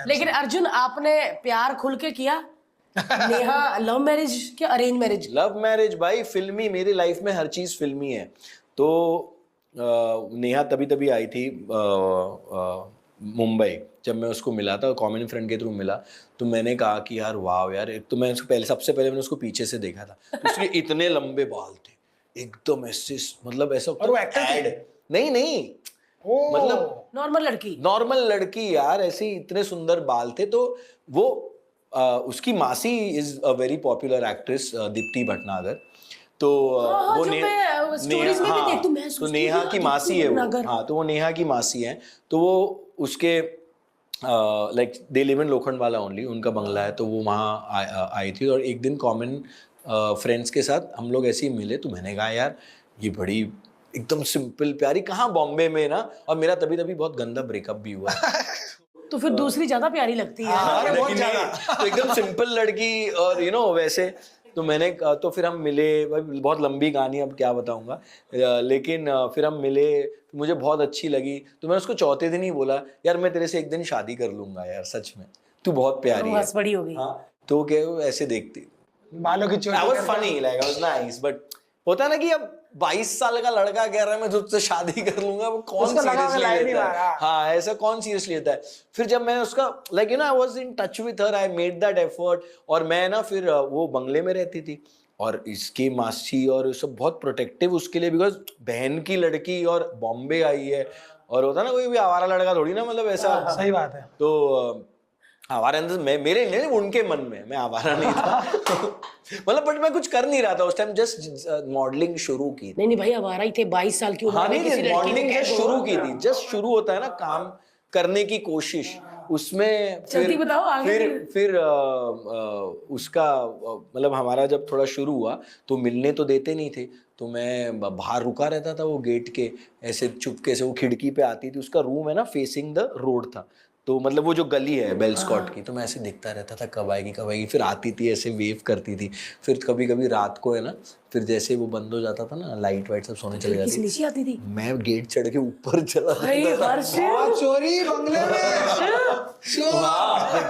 लेकिन अर्जुन आपने प्यार खुल के किया? नेहा लव मैरिज क्या अरेंज मैरिज? लव मैरिज भाई, फिल्मी, मेरी लाइफ में हर चीज फिल्मी है। तो नेहा तभी तभी आई थी मुंबई, जब मैं उसको मिला था, कॉमन फ्रेंड के थ्रू मिला, तो मैंने कहा कि यार वाह यार, एक तो मैं उसको पहले, सबसे पहले मैंने उसको पीछे से देखा था, तो उसके इतने लंबे बाल थे एकदम ऐसे, मतलब ऐसा और वो एक्टर ऐड नहीं मतलब नॉर्मल लड़की यार, ऐसे इतने सुंदर बाल थे। तो वो उसकी मासी is a very popular actress, Deepti Bhatnagar. तो वो नेहा की मासी है वो। हाँ, तो वो नेहा की मासी है। तो वो उसके like they live in Lokhandwala only, उनका बंगला है, तो वो वहाँ आई थी। और एक दिन कॉमन फ्रेंड्स के साथ हम लोग ऐसे ही मिले, तो मैंने कहा यार ये बड़ी एकदम सिंपल प्यारी, कहाँ बॉम्बे में ना, और मेरा तभी तभी बहुत गंदा ब्रेकअप भी हुआ तो फिर दूसरी ज्यादा प्यारी लगती है। बहुत ज्यादा। तो एकदम सिंपल लड़की, और वैसे। तो मैंने, तो फिर हम मिले, बहुत लंबी कहानी, अब क्या बताऊंगा, लेकिन फिर हम मिले, मुझे बहुत अच्छी लगी। तो मैंने उसको चौथे दिन ही बोला, यार मैं तेरे से एक दिन शादी कर लूंगा यार, सच में तू बहुत प्यारी है। बड़ी हो गई। हाँ, तो क्या ऐसे देखती, बालों की चोटी, I was funny, like I was nice, but होता है ना कि अब 22 साल का लड़का कह रहा है मैं तुझसे शादी कर लूंगा, वो कौन सीरियसली लेता है? हाँ, ऐसा कौन सीरियसली लेता है? फिर जब मैं उसका I was in touch with her, I made that effort, और मैं ना फिर वो बंगले में रहती थी, और इसकी मासी और सब बहुत प्रोटेक्टिव उसके लिए, बिकॉज बहन की लड़की और बॉम्बे आई है, और होता ना कोई भी आवारा लड़का थोड़ी ना, मतलब ऐसा। सही बात है। तो आवारा अंदर मेरे नहीं, उनके मन में मैं आवारा नहीं था मतलब, बट मैं कुछ कर नहीं रहा था उस टाइम, जस्ट मॉडलिंग शुरू की। नहीं भाई, आवारा ही थे, 22 साल की उम्र में किसी लड़की ने मॉडलिंग शुरू की थी, जस्ट शुरू होता है ना काम करने की कोशिश, उसमें जल्दी बताओ आगे। फिर उसका मतलब हमारा जब थोड़ा शुरू हुआ, तो मिलने तो देते नहीं थे, तो मैं बाहर रुका रहता था वो गेट के, ऐसे चुपके से वो खिड़की पे आती थी, उसका रूम है ना फेसिंग द रोड था, तो मतलब वो जो गली है बेल स्कॉट की, तो मैं ऐसे देखता रहता था कब आएगी, फिर आती थी, ऐसे वेव करती थी। फिर कभी कभी रात को है ना, फिर जैसे वो बंद हो जाता था ना, लाइट वाइट सब सोने चले जाती, नीचे आती थी, मैं गेट चढ़ के ऊपर चला चोरी बंगले में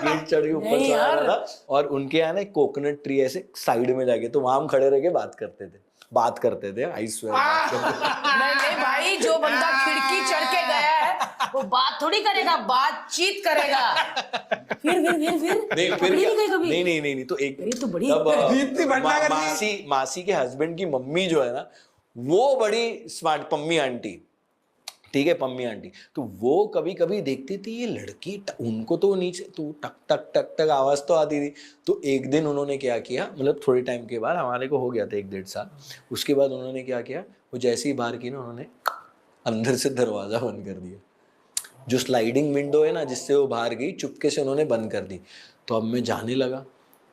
गेट चढ़ के ऊपर चला रहा था, और उनके यहाँ ना एक कोकोनट ट्री ऐसे साइड में जाके, तो वहां हम खड़े रह के बात करते थे आई स्वेयर। नहीं भाई, जो बंदा खिड़की चढ़ के गया है वो बात थोड़ी करेगा, बातचीत करेगा। फिर नहीं, तो एक तो बड़ी मासी के हस्बैंड की मम्मी जो है ना, वो बड़ी स्मार्ट, पम्मी आंटी, ठीक है, पम्मी आंटी, तो वो कभी कभी देखती थी ये लड़की, उनको तो नीचे तो टक टक टक टक आवाज तो आती थी। तो एक दिन उन्होंने क्या किया, मतलब थोड़े टाइम के बाद, हमारे को हो गया था 1-1.5 साल, उसके बाद उन्होंने क्या किया, वो जैसे ही बाहर की ना, उन्होंने अंदर से दरवाजा बंद कर दिया, जो स्लाइडिंग विंडो है ना जिससे वो बाहर गई, चुपके से उन्होंने बंद कर दी। तो अब मैं जाने लगा,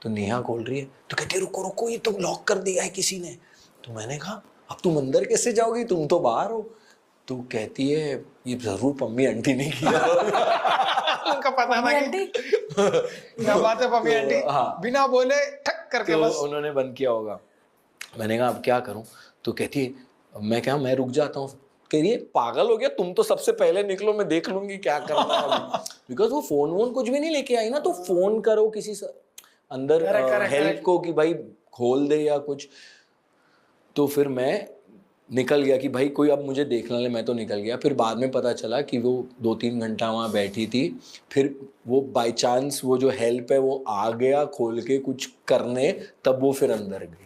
तो नेहा खोल रही है, तो कहती है रुको रुको, ये तो लॉक कर दिया है किसी ने। तो मैंने कहा अब तुम अंदर कैसे जाओगी, तुम तो बाहर हो। तो कहती है ये जरूर पम्मी आंटी ने किया उनका पता था कि क्या बात है, पम्मी आंटी बिना बोले ठक करके बस उन्होंने बंद किया होगा। मैंने कहा अब क्या करूं, तो कहती है मैं रुक जाता हूँ। कह रही है पागल हो गया, तुम तो सबसे पहले निकलो, मैं देख लूंगी क्या करना है अभी। बिकॉज वो फोन वोन कुछ भी नहीं लेके आई ना, तो फोन करो किसी से अंदर हेल्प को कि भाई खोल दे या कुछ। तो फिर मैं निकल गया कि भाई कोई अब मुझे देखना ले, मैं तो निकल गया। फिर बाद में पता चला कि वो 2-3 घंटा वहाँ बैठी थी, फिर वो बाय चांस वो जो हेल्प है वो आ गया खोल के कुछ करने, तब वो फिर अंदर गई।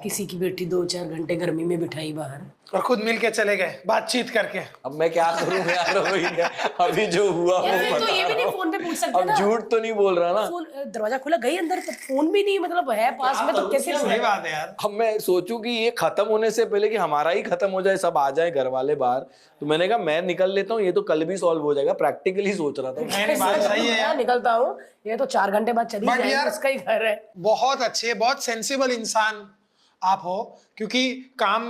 किसी की बेटी 2-4 घंटे गर्मी में बिठाई बाहर, और खुद मिल के चले गए बातचीत करके। अब मैं क्या करूं यार, अभी जो हुआ वो तो ये भी नहीं फोन पे पूछ सकते ना, अब झूठ तो नहीं बोल रहा ना, दरवाजा खुला गई अंदर, तो फोन भी नहीं, मतलब है पास में, तो कैसे? सही बात है यार। अब मैं सोचूं कि ये खत्म होने से पहले कि हमारा ही खत्म हो जाए, सब आ जाए घर वाले बाहर, तो मैंने कहा मैं निकल लेता हूँ, ये तो कल भी सॉल्व हो जाएगा, प्रैक्टिकली सोच रहा था। बात सही है यार, निकलता हूँ, ये तो 4 घंटे बाद चली जाएगी, इसका ही घर है। बहुत अच्छे, बहुत सेंसिबल इंसान आप हो, क्योंकि काम